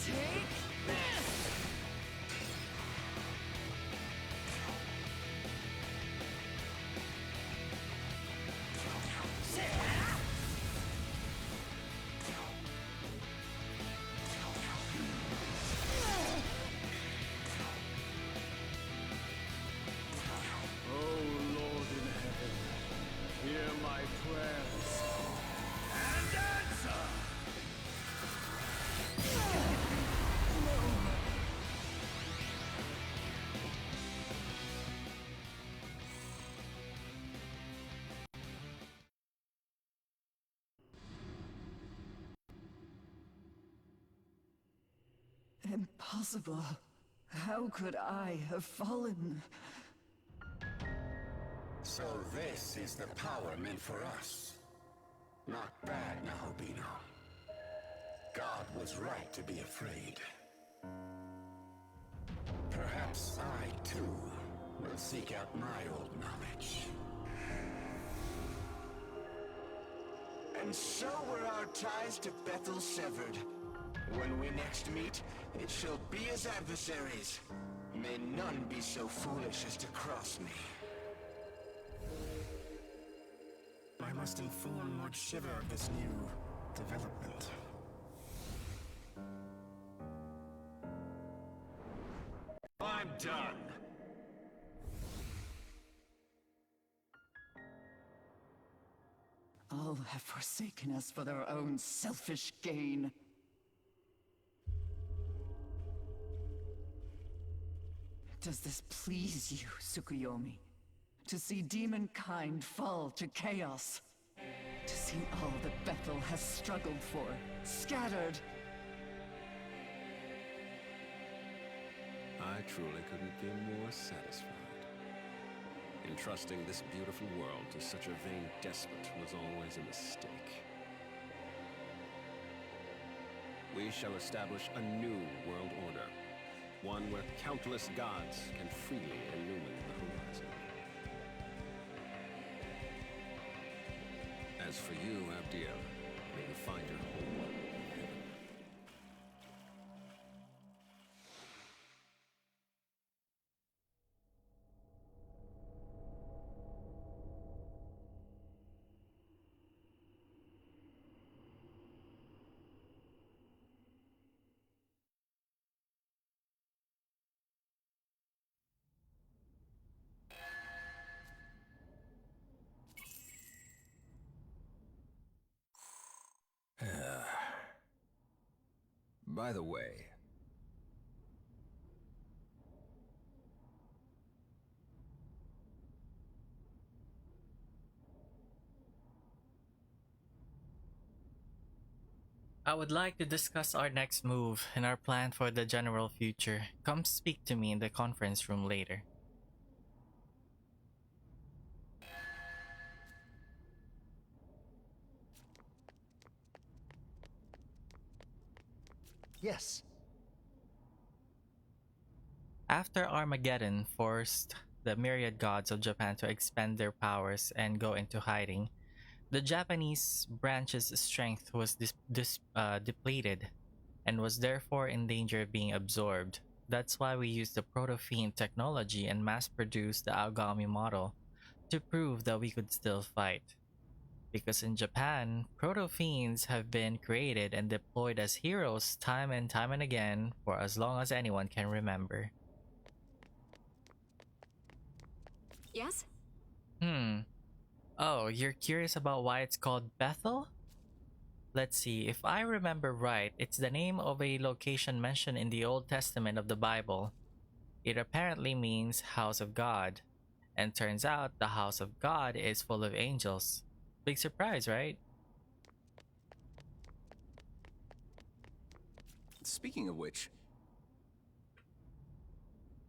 Take this! Impossible. How could I have fallen? So this is the power meant for us. Not bad, Nahobino. God was right to be afraid. Perhaps I, too, will seek out my old knowledge. And so were our ties to Bethel severed. When we next meet, it shall be as adversaries. May none be so foolish as to cross me. I must inform Lord Shiva of this new development. I'm done. All have forsaken us for their own selfish gain. Does this please you, Tsukuyomi? To see demonkind fall to chaos? To see all that Bethel has struggled for, scattered? I truly couldn't be more satisfied. Entrusting this beautiful world to such a vain despot was always a mistake. We shall establish a new world order, one where countless gods can freely illumine the horizon. As for you, Abdiel, may you find your home in heaven. By the way, I would like to discuss our next move and our plan for the general future. Come speak to me in the conference room later. Yes. After Armageddon forced the myriad gods of Japan to expend their powers and go into hiding, the Japanese branch's strength was depleted and was therefore in danger of being absorbed. That's why we used the proto-fiend technology and mass-produced the Aogami model to prove that we could still fight. Because in Japan, proto-fiends have been created and deployed as heroes time and again for as long as anyone can remember. Yes? Oh, you're curious about why it's called Bethel? Let's see, if I remember right, it's the name of a location mentioned in the Old Testament of the Bible. It apparently means House of God, and turns out the House of God is full of angels. Big surprise, right? Speaking of which,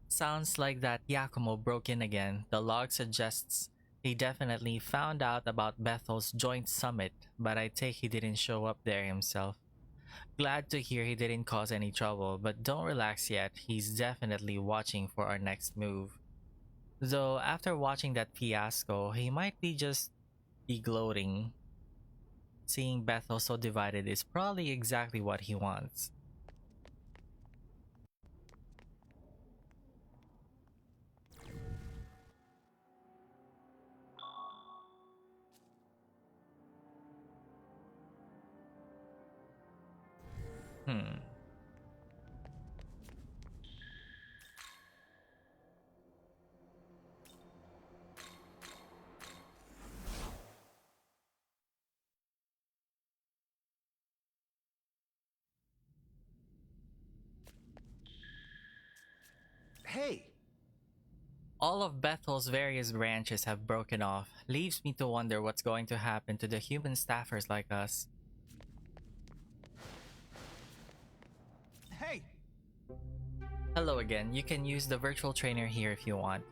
Sounds like that Yakumo broke in again. The log suggests he definitely found out about Bethel's joint summit, but I take he didn't show up there himself. Glad to hear he didn't cause any trouble, but don't relax yet, he's definitely watching for our next move. Though after watching that fiasco, he might be gloating. Seeing Bethel so divided is probably exactly what he wants. Hmm. hey, All of Bethel's various branches have broken off. Leaves me to wonder what's going to happen to the human staffers like us. hey! Hello again, you can use the virtual trainer here if you want.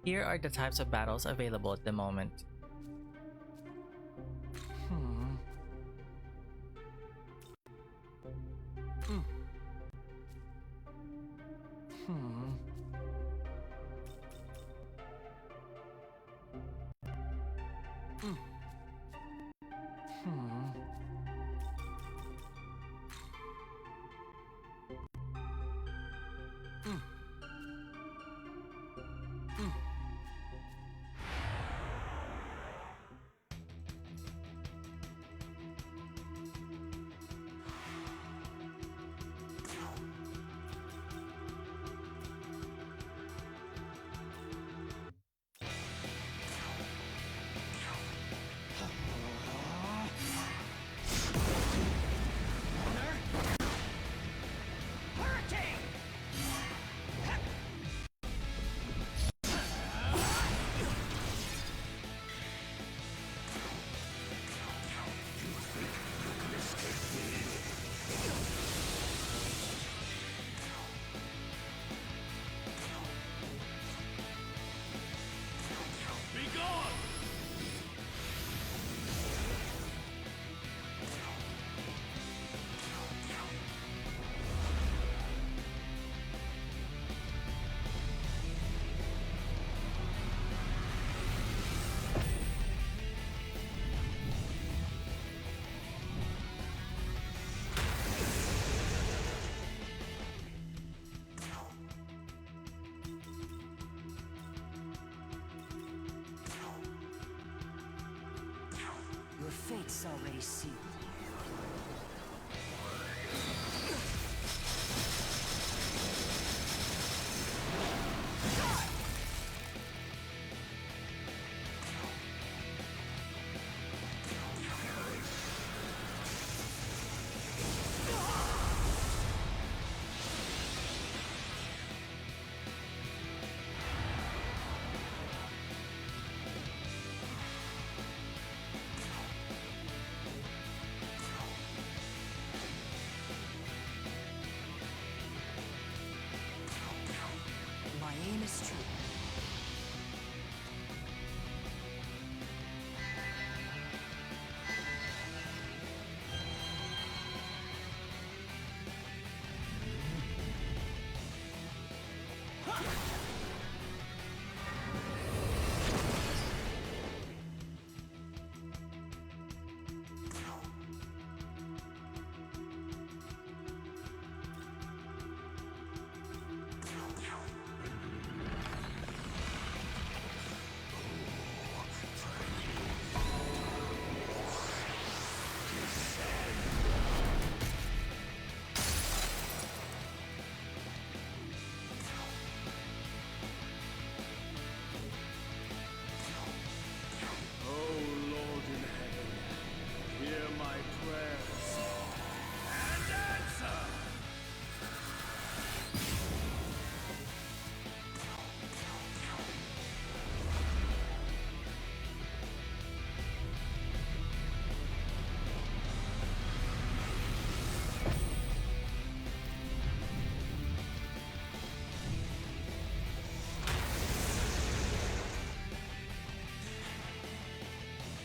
Here are the types of battles available at the moment. fate's already sealed. My aim is true.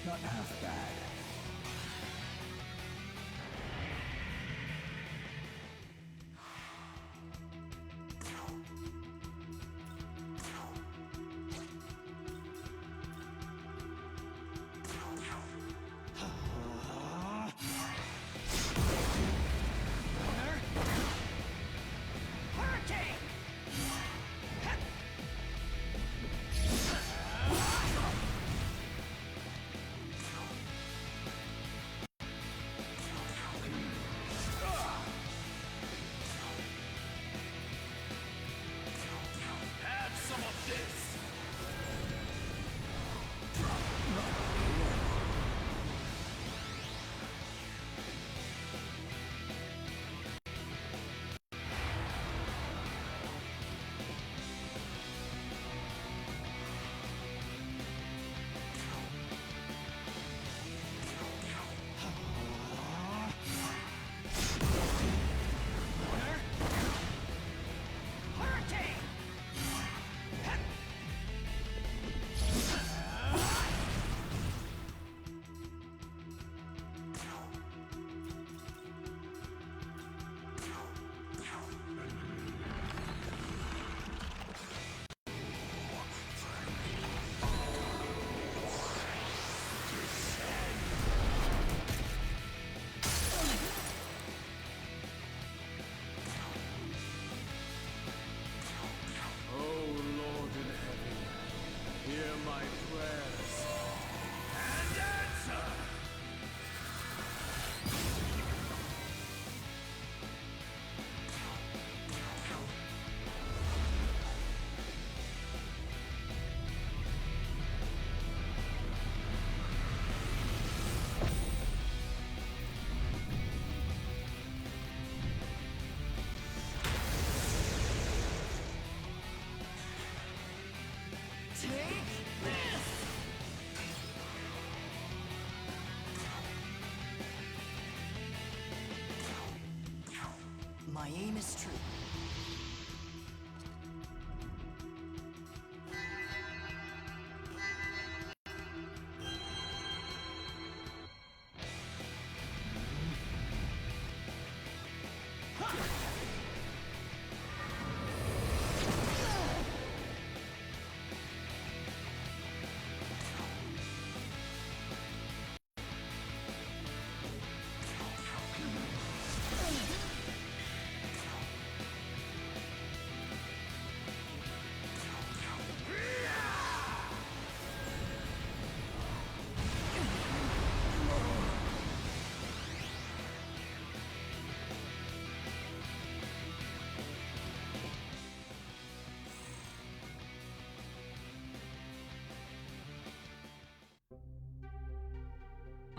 Not half bad. My aim is true.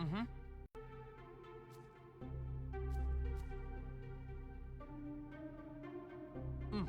Mm-hmm. Mm.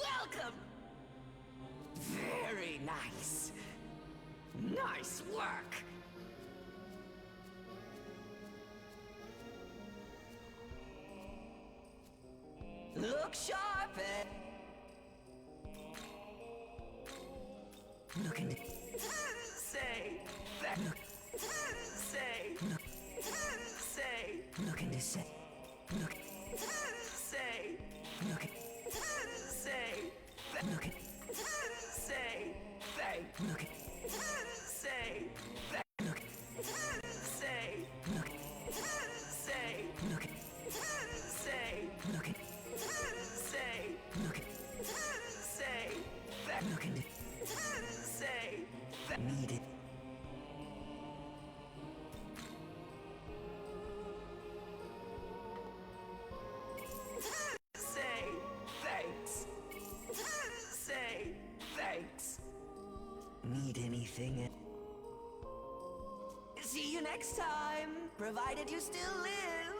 Welcome! Very nice. Nice work. Look sharp and... Looking... Say... That... Look... Say... Look... Say... Looking to say... Look... Say... Look... Say... Look... Say... Thank... Look... Say... That... Look... Say... Look... Say... Look... Say... Look... Say... Look... Say... That... Looking to... Say... That... Need it. Say... Thanks. Say... Thanks. Need anything? See you next time, provided you still live.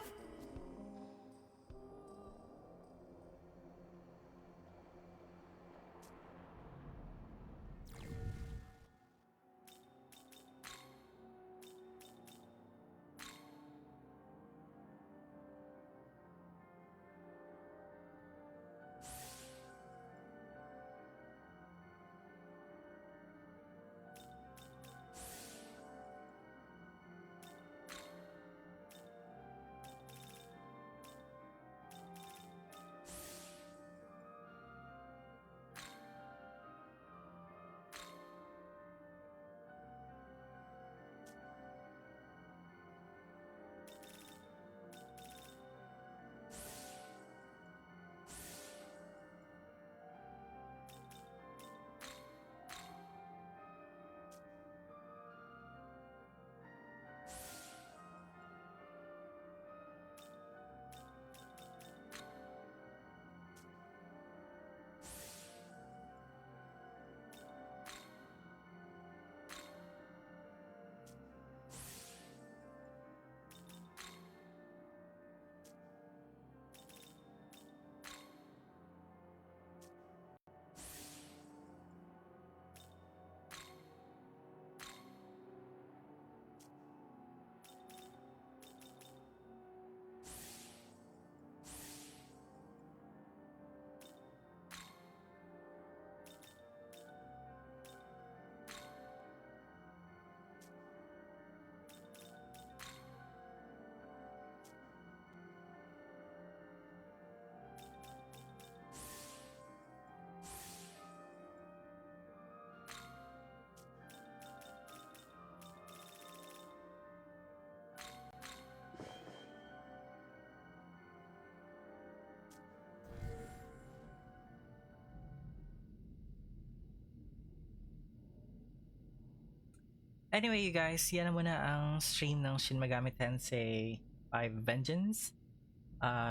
Anyway, you guys, yan na muna ang stream ng Shin Megami Tensei 5 Vengeance.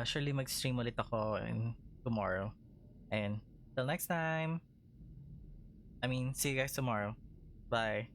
Surely mag-stream ulit ako tomorrow. And till next time. I mean, see you guys tomorrow. Bye.